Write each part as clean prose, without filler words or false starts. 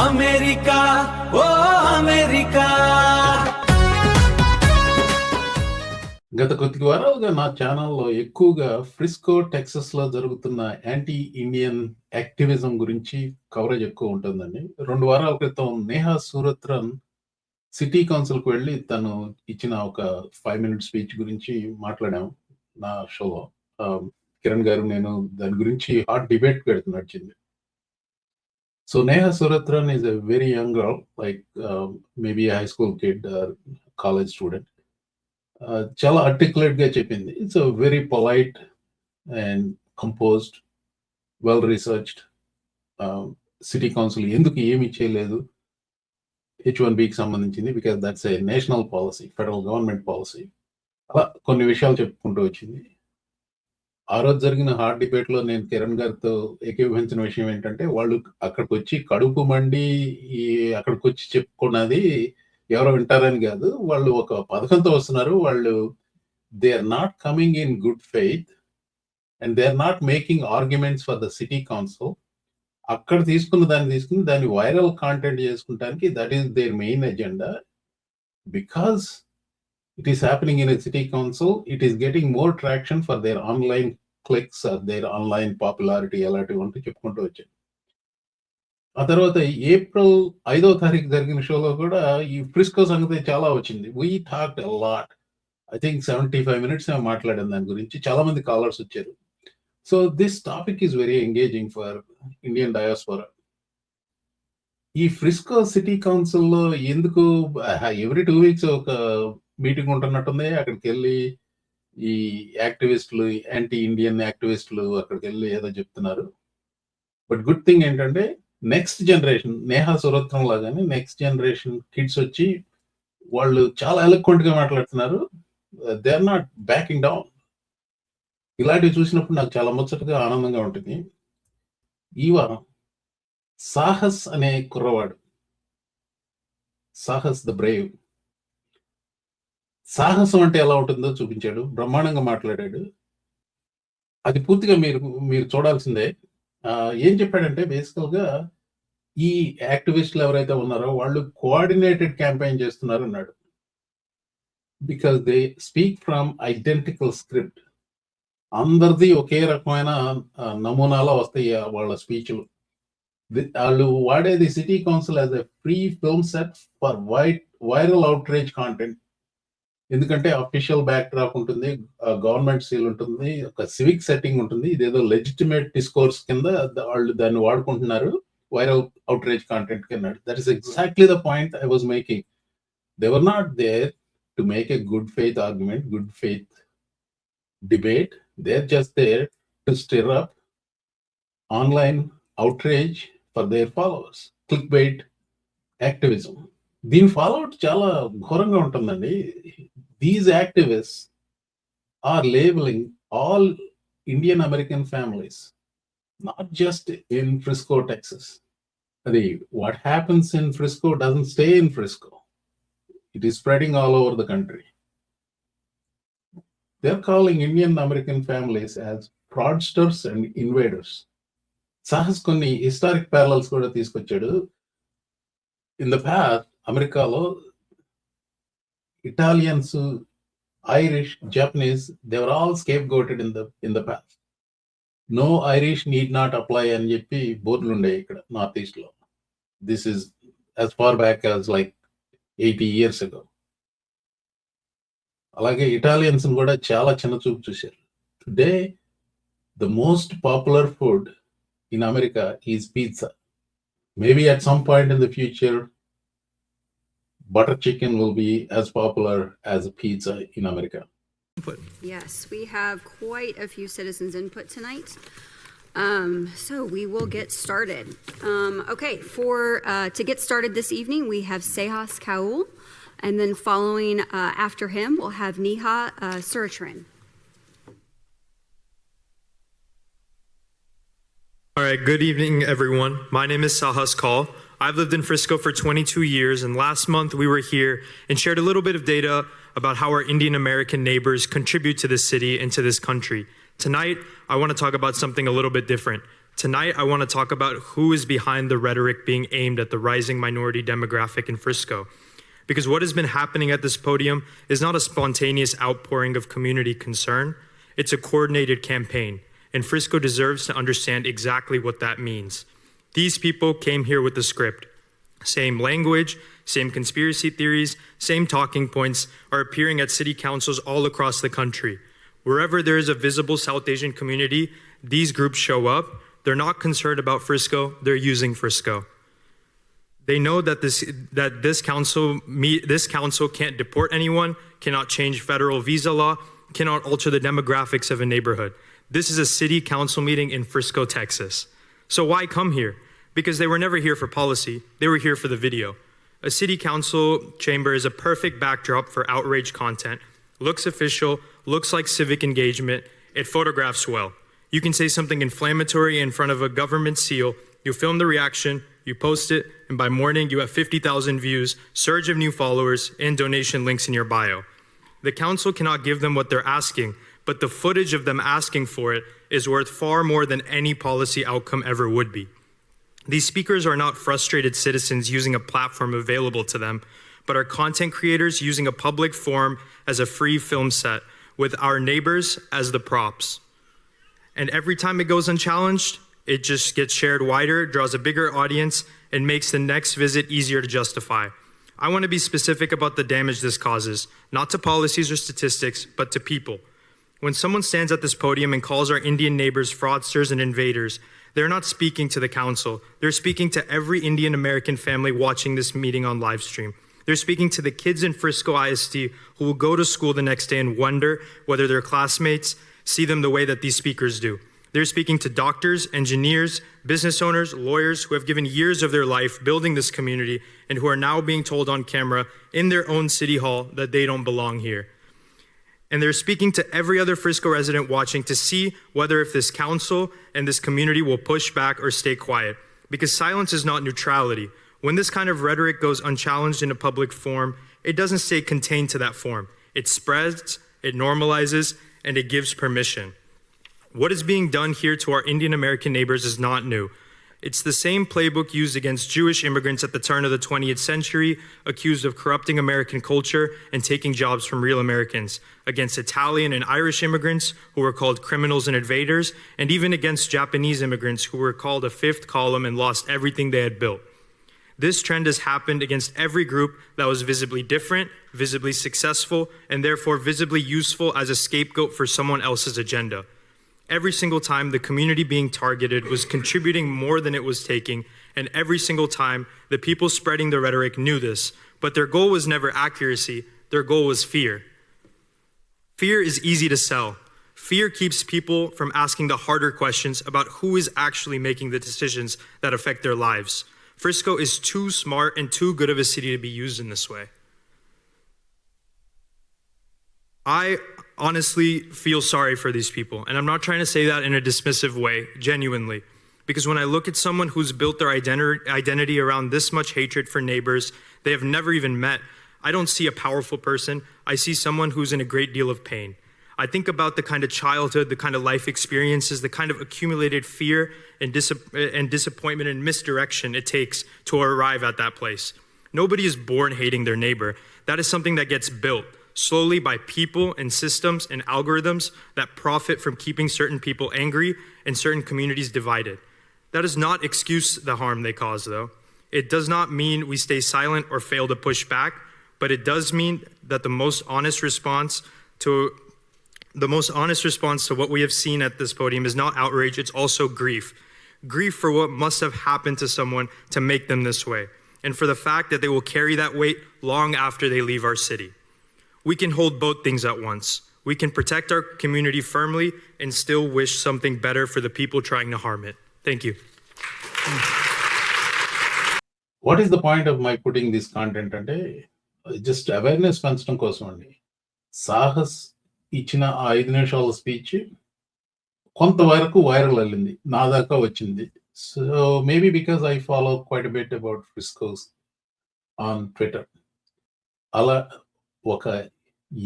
America ఓ America. గత కొద్ది వారాలుగా నా ఛానల్లో ఎక్కువగా ఫ్రిస్కో టెక్సస్ లో జరుగుతున్న యాంటీ ఇండియన్ యాక్టివిజం గురించి కవరేజ్ ఎక్కువ ఉంటుందండి. 2 వారాల క్రితం నేహా సూరత్రన్ సిటీ కౌన్సిల్ కు వెళ్ళి తను ఇచ్చిన ఒక 5 మినిట్ స్పీచ్ గురించి మాట్లాడాం నా షోలో. కిరణ్ గారు నేను దాని గురించి హాట్ డిబేట్ నడిచింది. So Neha Suratran is a very young girl, like maybe a high school kid or college student. Chala articulate ga cheppindi. It's a very polite and composed, well researched city council enduku emi cheyaledu H1B ki sambandhinchindi because that's a national policy, federal government policy. Ala konni vishayalu cheppukuntu vachindi. ఆ రోజు జరిగిన hot debate లో నేను కిరణ్ గారితో ఏకీభవించిన విషయం ఏంటంటే, వాళ్ళు అక్కడికి వచ్చి కడుపు మండి అక్కడికి వచ్చి చెప్పుకున్నది ఎవరో వింటారని కాదు, వాళ్ళు ఒక పథకంతో వస్తున్నారు. వాళ్ళు they are not coming in good faith and they are not making arguments for the city council. అక్కడ తీసుకుని దాన్ని వైరల్ కాంటెంట్ చేసుకుంటానికి that is their main agenda. Because it is happening in a city council, it is getting more traction for their online clicks or their online popularity అలాంటివి అంటూ చెప్పుకుంటూ వచ్చాను. ఆ తర్వాత ఏప్రిల్ 5వ తారీఖు జరిగిన షోలో కూడా ఈ ఫ్రిస్కో సంగతి చాలా వచ్చింది. We talked a lot. I think 75 minutes మాట్లాడాను దాని గురించి. చాలా మంది కాలర్స్ వచ్చారు. So this topic is very engaging for Indian diaspora. ఈ ఫ్రిస్కో సిటీ కౌన్సిల్లో ఎందుకు ఎవ్రీ 2 weeks ఒక మీటింగ్ ఉంటున్నట్టుంది. అక్కడికి వెళ్ళి ఈ యాక్టివిస్టులు, యాంటీ ఇండియన్ యాక్టివిస్టులు అక్కడికి వెళ్ళి ఏదో చెప్తున్నారు. బట్ గుడ్ థింగ్ ఏంటంటే నెక్స్ట్ జనరేషన్ నేహా సురత్రం లాగానే నెక్స్ట్ జనరేషన్ కిడ్స్ వచ్చి వాళ్ళు చాలా ఎలక్వెంట్ గా మాట్లాడుతున్నారు. They are not backing down. ఇలాంటివి చూసినప్పుడు నాకు చాలా ముచ్చటగా ఆనందంగా ఉంటుంది. ఈ వారం సాహస్ అనే కుర్రవాడు, సాహస్ ద బ్రేవ్, సాహసం అంటే ఎలా ఉంటుందో చూపించాడు. బ్రహ్మాండంగా మాట్లాడాడు. అది పూర్తిగా మీరు చూడాల్సిందే. ఏం చెప్పాడంటే బేసికల్ గా ఈ యాక్టివిస్టులు ఎవరైతే ఉన్నారో వాళ్ళు కోఆర్డినేటెడ్ క్యాంపెయిన్ చేస్తున్నారు అన్నాడు. Because they speak from identical script. అందరిది ఒకే రకమైన నమూనాలో వస్తాయి వాళ్ళ స్పీచ్లు. వాళ్ళు వాడేది city council as a free film set for viral outrage content. ఎందుకంటే అఫీషియల్ బ్యాక్ డ్రాప్ ఉంటుంది, గవర్నమెంట్ సీల్ ఉంటుంది, ఒక సివిక్ సెట్టింగ్ ఉంటుంది. ఇదేదో లెజిటిమేట్ డిస్కోర్స్ కింద వాళ్ళు దాన్ని వాడుకుంటున్నారు వైరల్ అవుట్రేజ్ కాంటెంట్ కింద. That is exactly the point I was making. They were not there to make a good faith argument, good faith debate. They are just there to stir up online outrage for their followers, clickbait activism. దీని fallout చాలా ఘోరంగా ఉంటుందండి. These activists are labelling all Indian American families, not just in Frisco Texas. అది what happens in Frisco doesn't stay in Frisco. It is spreading all over the country. They are calling Indian American families as fraudsters and invaders. Sahas కొన్ని historic parallels కూడా తీసుకొచ్చాడు. In the past అమెరికాలో Italians, Irish, Japanese, they were all scapegoated in the past. No Irish need not apply అని చెప్పి బోర్డులు ఉండేవి ఇక్కడ north east లో. This is as far back as like 80 years ago. అలాగే ఇటాలియన్స్ కూడా చాలా చిన్న చూపు చూశారు. Today the most popular food in America is pizza. Maybe at some point in the future, butter chicken will be as popular as pizza in America. Yes, we have quite a few citizens' input tonight. So we will get started. Okay, to get started this evening, we have Sahas Kaul, and then following after him, we'll have Neha Suratran. All right, good evening, everyone. My name is Sahas Call. I've lived in Frisco for 22 years, and last month we were here and shared a little bit of data about how our Indian American neighbors contribute to this city and to this country. Tonight, I want to talk about something a little bit different. Tonight, I want to talk about who is behind the rhetoric being aimed at the rising minority demographic in Frisco. Because what has been happening at this podium is not a spontaneous outpouring of community concern, it's a coordinated campaign, and Frisco deserves to understand exactly what that means. These people came here with the script. Same language, same conspiracy theories, same talking points are appearing at city councils all across the country. Wherever there is a visible South Asian community, these groups show up. They're not concerned about Frisco, they're using Frisco. They know that this council can't deport anyone, cannot change federal visa law, cannot alter the demographics of a neighborhood. This is a city council meeting in Frisco, Texas. So why come here? Because they were never here for policy, they were here for the video. A city council chamber is a perfect backdrop for outrage content, looks official, looks like civic engagement, it photographs well. You can say something inflammatory in front of a government seal, you film the reaction, you post it, and by morning you have 50,000 views, surge of new followers, and donation links in your bio. The council cannot give them what they're asking, but the footage of them asking for it is worth far more than any policy outcome ever would be. These speakers are not frustrated citizens using a platform available to them, but are content creators using a public forum as a free film set, with our neighbors as the props. And every time it goes unchallenged, it just gets shared wider, draws a bigger audience, and makes the next visit easier to justify. I want to be specific about the damage this causes, not to policies or statistics, but to people. When someone stands at this podium and calls our Indian neighbors fraudsters and invaders, they're not speaking to the council. They're speaking to every Indian American family watching this meeting on live stream. They're speaking to the kids in Frisco ISD who will go to school the next day and wonder whether their classmates see them the way that these speakers do. They're speaking to doctors, engineers, business owners, lawyers who have given years of their life building this community and who are now being told on camera in their own city hall that they don't belong here. And they're speaking to every other Frisco resident watching to see whether if this council and this community will push back or stay quiet. Because silence is not neutrality. When this kind of rhetoric goes unchallenged in a public forum, it doesn't stay contained to that forum. It spreads, it normalizes, and it gives permission. What is being done here to our Indian American neighbors is not new. It's the same playbook used against Jewish immigrants at the turn of the 20th century, accused of corrupting American culture and taking jobs from real Americans, against Italian and Irish immigrants who were called criminals and invaders, and even against Japanese immigrants who were called a fifth column and lost everything they had built. This trend has happened against every group that was visibly different, visibly successful, and therefore visibly useful as a scapegoat for someone else's agenda. Every single time the community being targeted was contributing more than it was taking, and every single time the people spreading the rhetoric knew this, but their goal was never accuracy, their goal was fear. Fear is easy to sell. Fear keeps people from asking the harder questions about who is actually making the decisions that affect their lives. Frisco is too smart and too good of a city to be used in this way. I honestly feel sorry for these people, and I'm not trying to say that in a dismissive way, genuinely. Because when I look at someone who's built their identity around this much hatred for neighbors they have never even met, I don't see a powerful person, I see someone who's in a great deal of pain. I think about the kind of childhood, the kind of life experiences, the kind of accumulated fear and disappointment and misdirection it takes to arrive at that place. Nobody is born hating their neighbor. That is something that gets built slowly by people and systems and algorithms that profit from keeping certain people angry and certain communities divided. That does not excuse the harm they cause, though. It does not mean we stay silent or fail to push back, but it does mean that the most honest response to what we have seen at this podium is not outrage, it's also grief. Grief for what must have happened to someone to make them this way, and for the fact that they will carry that weight long after they leave our city. We can hold both things at once. We can protect our community firmly and still wish something better for the people trying to harm it. Thank you. What is the point of my putting this content అంటే just awareness పెంచడం కోసం అండి. సాహస్ ఇచ్చిన ఆ 5 నిమిషాల speech కొంతవరకు viral అయ్యింది, నా దాకా వచ్చింది. So maybe because I follow quite bit about Frisco's on Twitter. అలా ఒక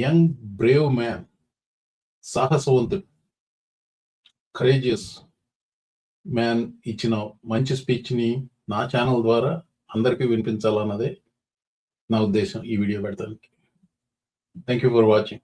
యంగ్ బ్రేవ్ మ్యాన్, సాహసవంతుడు, కరేజియస్, మ్యాన్ ఇచ్చిన మంచి స్పీచ్ని నా ఛానల్ ద్వారా అందరికీ వినిపించాలన్నదే నా ఉద్దేశం ఈ వీడియో పెడతానికి. Thank you for watching.